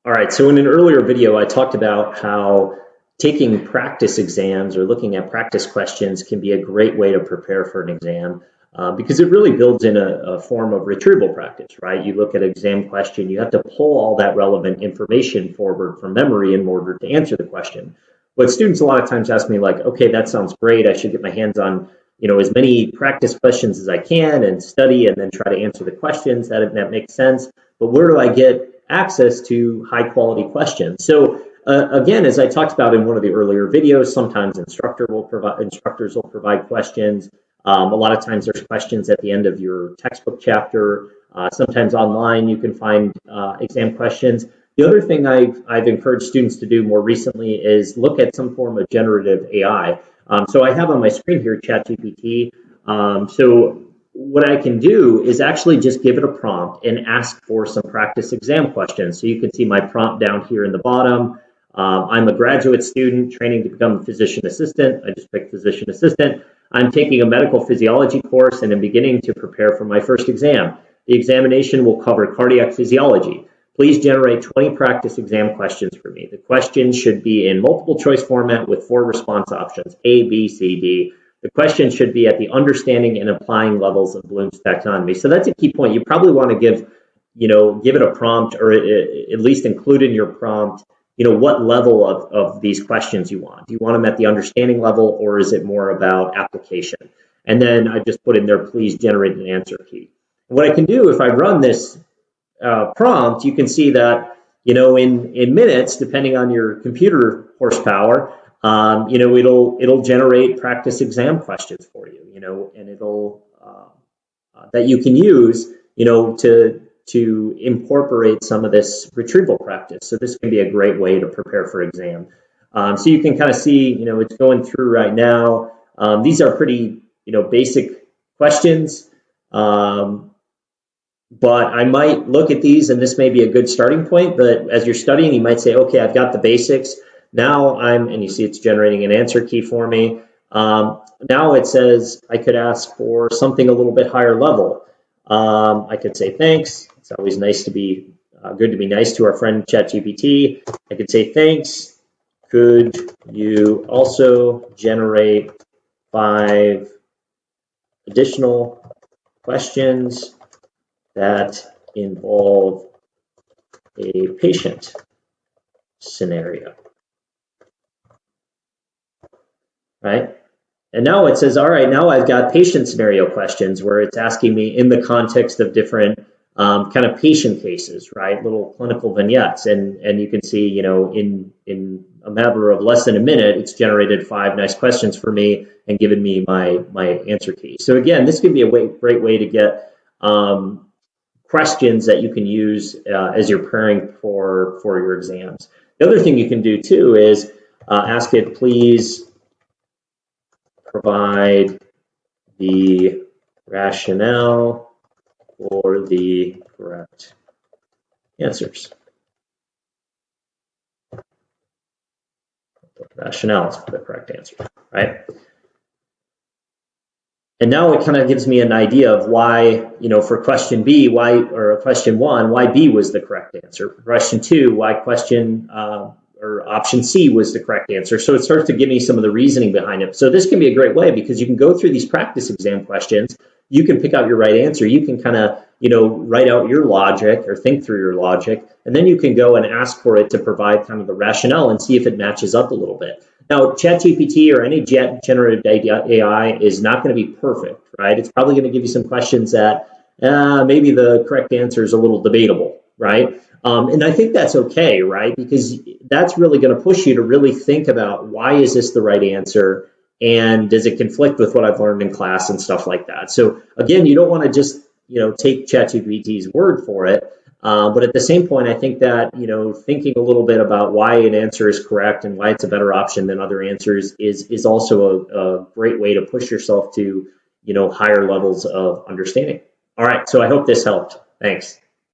All right, so in an earlier video, I talked about how taking practice exams or looking at practice questions can be a great way to prepare for an exam because it really builds in a form of retrieval practice, right? You look at an exam question, you have to pull all that relevant information forward from memory in order to answer the question. But students a lot of times ask me like, okay, that sounds great. I should get my hands on, as many practice questions as I can and study and then try to answer the questions. That makes sense. But where do I get access to high quality questions? So again, as I talked about in one of the earlier videos, sometimes instructors will provide questions. A lot of times there's questions at the end of your textbook chapter. Sometimes online you can find exam questions. The other thing I've encouraged students to do more recently is look at some form of generative AI. So I have on my screen here ChatGPT. So what I can do is actually just give it a prompt and ask for some practice exam questions. So you can see my prompt down here in the bottom. I'm a graduate student training to become a physician assistant. I just picked physician assistant. I'm taking a medical physiology course and am beginning to prepare for my first exam. The examination will cover cardiac physiology. Please generate 20 practice exam questions for me. The questions should be in multiple choice format with 4 response options, A, B, C, D. The question should be at the understanding and applying levels of Bloom's taxonomy. So that's a key point. You probably want to give it a prompt, or at least include in your prompt, what level of these questions you want. Do you want them at the understanding level, or is it more about application? And then I just put in there, please generate an answer key. What I can do if I run this prompt, you can see that, in minutes, depending on your computer horsepower, it'll generate practice exam questions for you, and it'll that you can use, to incorporate some of this retrieval practice. So this can be a great way to prepare for exam. So you can kind of see, it's going through right now. These are pretty, basic questions. But I might look at these, and this may be a good starting point, but as you're studying, you might say, okay, I've got the basics. Now and you see it's generating an answer key for me. Now it says I could ask for something a little bit higher level. I could say thanks. It's always nice to be good to be nice to our friend ChatGPT. I could say thanks. Could you also generate 5 additional questions that involve a patient scenario, right? And now it says, all right, now I've got patient scenario questions where it's asking me in the context of different kind of patient cases, right? Little clinical vignettes. And you can see, in a matter of less than a minute, it's generated 5 nice questions for me and given me my answer key. So again, this can be a great way to get questions that you can use as you're preparing for your exams. The other thing you can do too is ask it, please provide the rationale for the correct answers. Rationale for the correct answer, right? And now it kind of gives me an idea of why, for question B, or question 1, why B was the correct answer. For question 2, why or option C was the correct answer. So it starts to give me some of the reasoning behind it. So this can be a great way because you can go through these practice exam questions. You can pick out your right answer. You can kind of, write out your logic or think through your logic, and then you can go and ask for it to provide kind of the rationale and see if it matches up a little bit. Now, ChatGPT or any generative AI is not going to be perfect, right? It's probably going to give you some questions that maybe the correct answer is a little debatable, right? And I think that's okay, right? Because that's really going to push you to really think about, why is this the right answer? And does it conflict with what I've learned in class and stuff like that? So again, you don't want to just, take ChatGPT's word for it. But at the same point, I think that, thinking a little bit about why an answer is correct and why it's a better option than other answers is also a great way to push yourself to, higher levels of understanding. All right, so I hope this helped. Thanks.